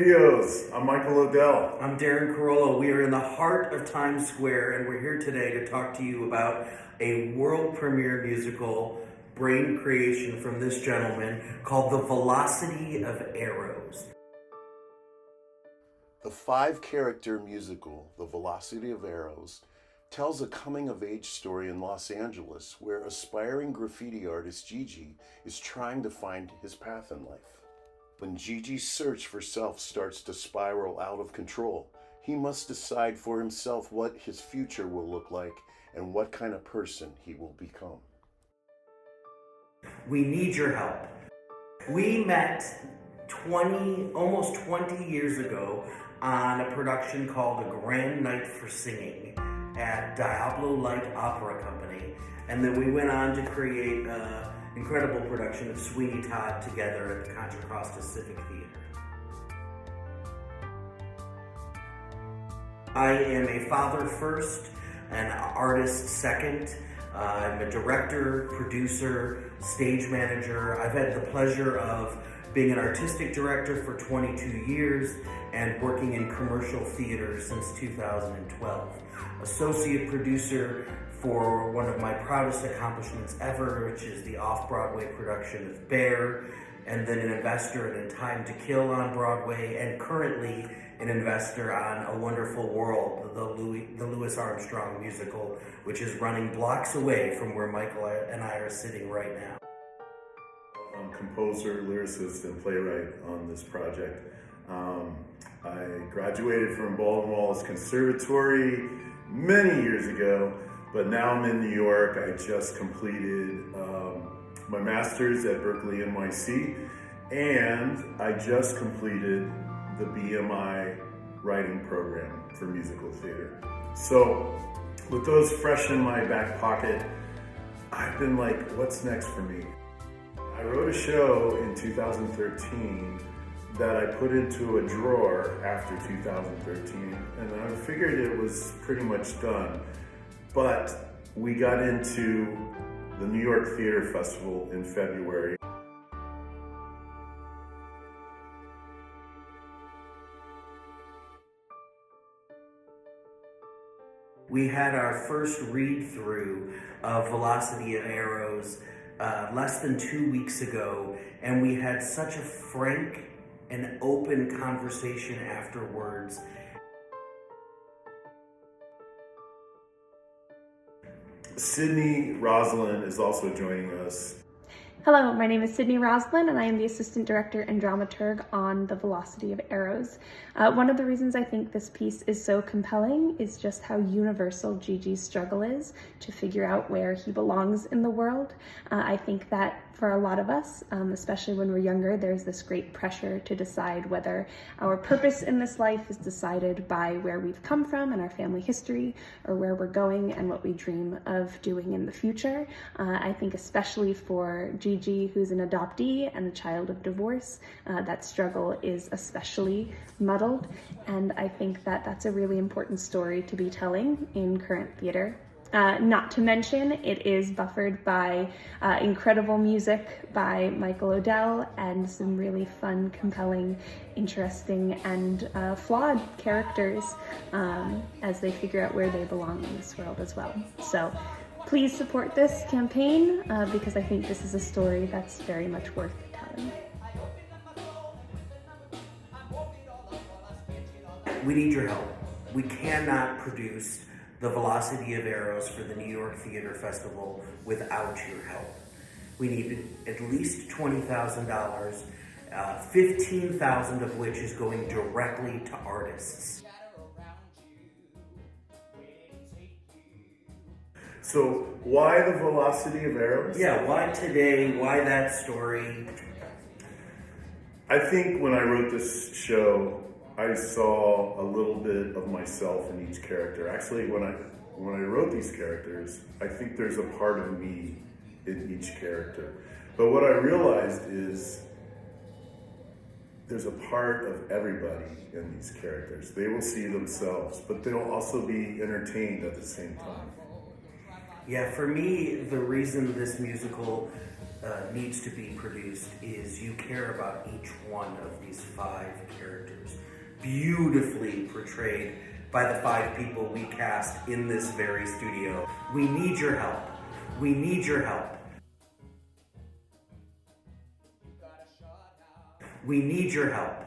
Studios. I'm Michael Odell. I'm ⴠᴇʟᴏᴜ. We are in the heart of Times Square, and we're here today to talk to you about a world premiere musical brain creation from this gentleman called The Velocity of Arrows. The 5-character musical, The Velocity of Arrows, tells a coming-of-age story in Los Angeles where aspiring graffiti artist 𝙄𝙉 is trying to find his path in life. When 𝙄𝙉's search for self starts to spiral out of control, he must decide for himself what his future will look like and what kind of person he will become. We need your help. We met almost 20 years ago on a production called A Grand Night for Singing at 𝙄𝙉𝘿𝙄𝙀 Light Opera Company. And then we went on to create an incredible production of Sweeney Todd together at the Contra Costa Civic Theater. I am a father first, an artist second. I'm a director, producer, stage manager. I've had the pleasure of being an artistic director for 22 years and working in commercial theater since 2012. Associate producer for one of my proudest accomplishments ever, which is the off-Broadway production of Bear, and then an investor in Time to Kill on Broadway, and currently an investor on A Wonderful World, the Louis Armstrong musical, which is running blocks away from where Michael and I are sitting right now. I'm composer, lyricist, and playwright on this project. I graduated from Baldwin Wallace Conservatory many years ago, but now I'm in New York. I just completed my master's at Berkeley NYC, and I just completed the BMI writing program for musical theater. So with those fresh in my back pocket, I've been like, what's next for me? I wrote a show in 2013 that I put into a drawer after 2013, and I figured it was pretty much done. But we got into the New York Theater Festival in February. We had our first read-through of Velocity of Arrows less than 2 weeks ago, and we had such a frank and open conversation afterwards. Sydney Roslin is also joining us. Hello, my name is Sydney Roslin, and I am the Assistant Director and Dramaturg on The Velocity of Arrows. One of the reasons I think this piece is so compelling is just how universal 𝙄𝙉's struggle is to figure out where he belongs in the world. I think that for a lot of us, especially when we're younger, there's this great pressure to decide whether our purpose in this life is decided by where we've come from and our family history, or where we're going and what we dream of doing in the future. I think especially for 𝙄𝙉, who's an adoptee and a child of divorce, that struggle is especially muddled, and I think that that's a really important story to be telling in current theater. Not to mention, it is buffered by incredible music by Michael Odell and some really fun, compelling, interesting, and flawed characters as they figure out where they belong in this world as well. So please support this campaign because I think this is a story that's very much worth telling. We need your help. We cannot produce The Velocity of Arrows for the New York Theater Festival without your help. We need at least $20,000, $15,000 of which is going directly to artists. So why the Velocity of Arrows? Yeah, why today? Why that story? I think when I wrote this show, I saw a little bit of myself in each character. Actually, when I wrote these characters, I think there's a part of me in each character. But what I realized is there's a part of everybody in these characters. They will see themselves, but they'll also be entertained at the same time. Yeah, for me, the reason this musical needs to be produced is you care about each one of these 5 characters, beautifully portrayed by the 5 people we cast in this very studio. We need your help. We need your help. We need your help.